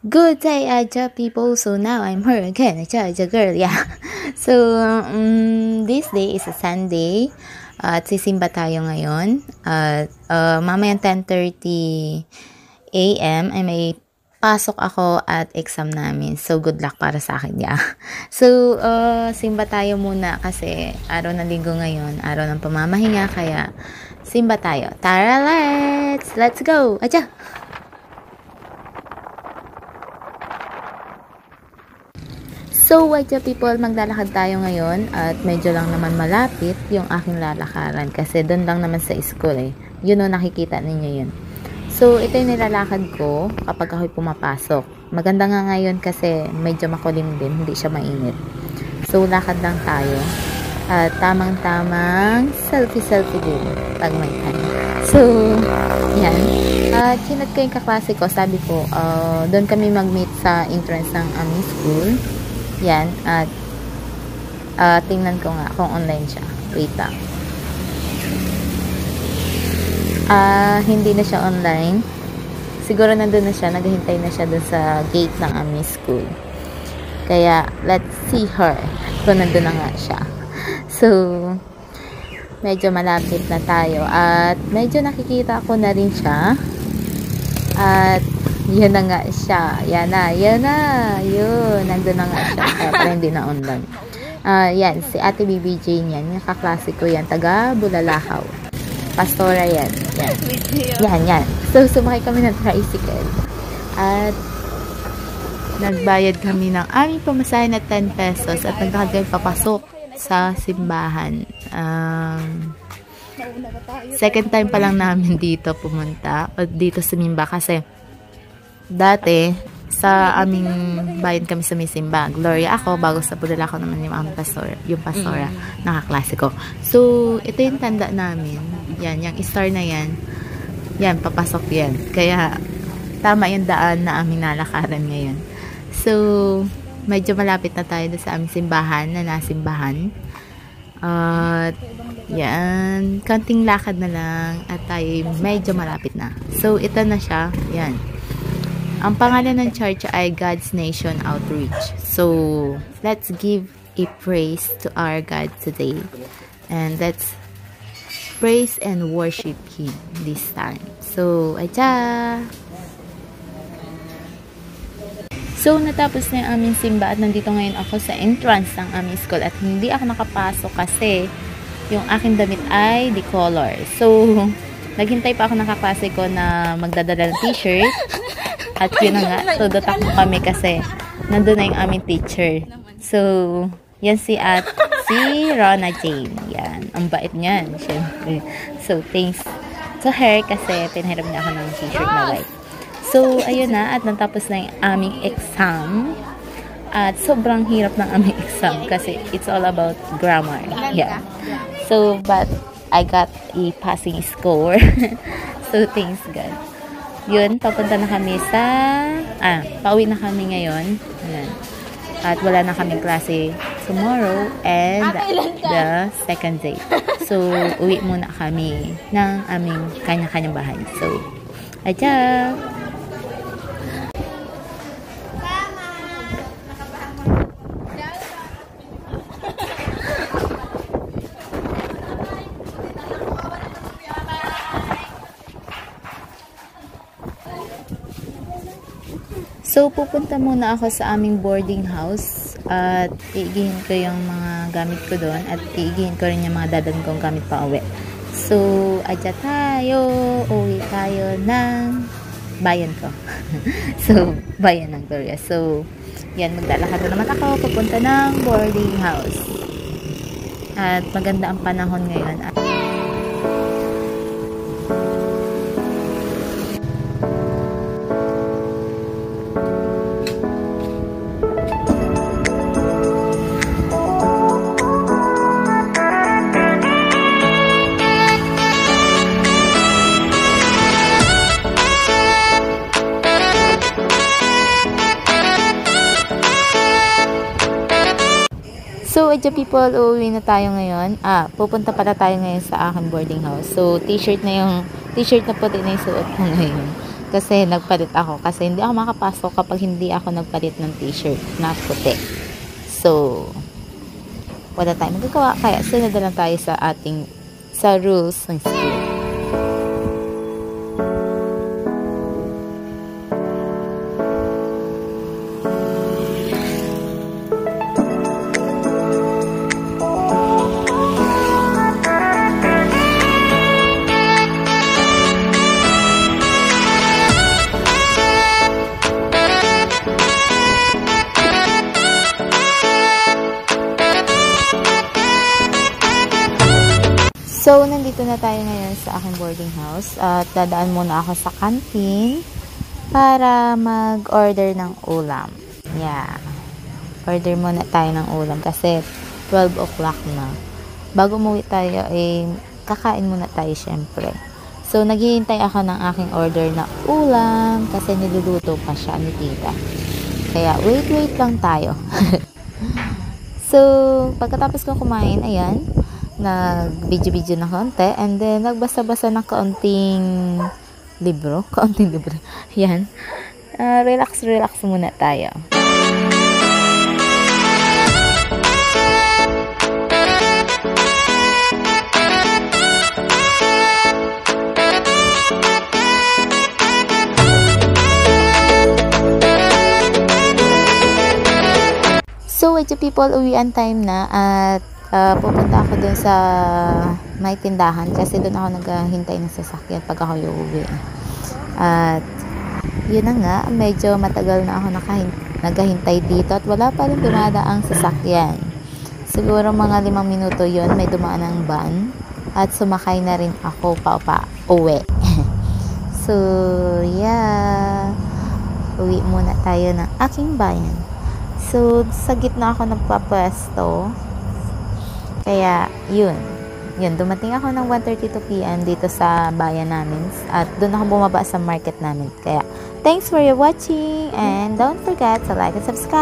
Good day, Aja people. So now I'm her again, Aja girl. Yeah. So this day is a Sunday. At sisimba tayo ngayon. At mamayang 10:30 a.m. ay may pasok ako at exam namin. So good luck para sa akin, yeah. So simba tayo muna kasi araw ng linggo ngayon, araw ng pamamahinga, kaya simba tayo. Tara, let's go. Aja. So, what's up people, maglalakad tayo ngayon at medyo lang naman malapit yung aking lalakaran kasi doon lang naman sa school eh. Yun o, nakikita ninyo yun. So, ito yung nilalakad ko kapag ako'y pumapasok. Maganda nga ngayon kasi medyo makulim din, hindi siya mainit. So, lakad lang tayo at tamang-tamang selfie din pag may time. So, yan. At chinat ko yung kaklase ko, sabi ko, doon kami mag-meet sa entrance ng aming school. Yan, at tingnan ko nga kung online siya. Wait lang. Hindi na siya online. Siguro nandun na siya, naghihintay na siya dun sa gate ng aming school. Kaya, let's see her kung nandun na nga siya. So, medyo malapit na tayo. At medyo nakikita ko na rin siya. At yun na nga siya. Yan na. Yun. Nandun na nga siya. Pero hindi na online. Yan. Si Ate BBJ niyan. Yung kaklase ko yan. Taga Bulalakaw. Pastora yan. Yan. So, sumakay kami ng tricycle. At nagbayad kami ng aming pamasahe na 10 pesos. At nagkakagay papasok sa simbahan. Second time pa lang namin dito pumunta. O dito sumimba kasi dati, sa aming bayan kami sa may simba. Gloria ako, bago sa Bulalakaw naman yung aming pastora, nakaklase ko. So, ito yung tanda namin. Yan, yung star na yan. Yan, papasok yan. Kaya, tama yung daan na aming nalakaran ngayon. So, medyo malapit na tayo sa aming simbahan, na nasimbahan. At, yan, kanting lakad na lang at tayo medyo malapit na. So, ito na siya. Yan. Ang pangalan ng church ay God's Nation Outreach. So, let's give a praise to our God today. And let's praise and worship Him this time. So, aja! So, natapos na yung aming simba at nandito ngayon ako sa entrance ng aming school at hindi ako nakapasok kasi yung aking damit ay decolor. So, naghintay pa ako ng kaklase ko na magdadala ng t-shirt. At yun na nga, tudotak mo kami kasi nandun na yung aming teacher. So, yan si Rona Jane. Yan, ang bait niyan, syempre. So, thanks to her kasi pinahirap niya ako ng t-shirt na white. So, ayun na, at natapos na yung aming exam. At sobrang hirap ng aming exam kasi it's all about grammar. Yeah. So, but I got a passing score. So, thanks God. Yun, papunta na kami sa pauwi na kami ngayon. Ayan. At wala na kaming klase tomorrow and the second day. So, uwi muna kami ng aming kanya-kanyang bahay. So, aja! So, pupunta muna ako sa aming boarding house at iigihin ko yung mga gamit ko doon at iigihin ko rin yung mga dadan kong gamit pa uwi. So, adya tayo, uwi tayo ng bayan ko. So, bayan ng Gloria. So, yan, maglalakad na naman ako, pupunta ng boarding house. At maganda ang panahon ngayon. So, adya people, uuwi na tayo ngayon. Pupunta pala tayo ngayon sa aking boarding house. So, t-shirt na puti na yung suot ko ngayon. kasi nagpalit ako. Kasi hindi ako makapasok kapag hindi ako nagpalit ng t-shirt na puti. So, wala tayong magagawa. Kaya sunod na lang tayo sa rules ng school. So, nandito na tayo ngayon sa aking boarding house at dadaan muna ako sa canteen para mag-order ng ulam. Yeah. Order muna tayo ng ulam kasi 12 o'clock na. Bago umuwi tayo, kakain muna tayo syempre. So, naghihintay ako ng aking order na ulam kasi niluluto pa siya ni tita. Kaya, wait lang tayo. So, pagkatapos ko kumain, ayan, nag-video na konti and then nagbasa-basa ng kaunting libro. Yan. Relax muna tayo. So, with you people, uwian time na at pupunta ako dun sa may tindahan kasi dun ako naghahintay ng sasakyan pag ako uuwi. At yun na nga, medyo matagal na ako naghahintay dito at wala pa rin dumadaang sasakyan. Siguro mga 5 minuto yun, may dumaan ng van at sumakay na rin ako uwi. So, yeah. Uwi muna tayo ng aking bayan. So, sa gitna ako nagpapwesto. Kaya, yun, dumating ako ng 1:32 PM dito sa bayan namin at doon ako bumaba sa market namin. Kaya, thanks for watching and don't forget to like and subscribe.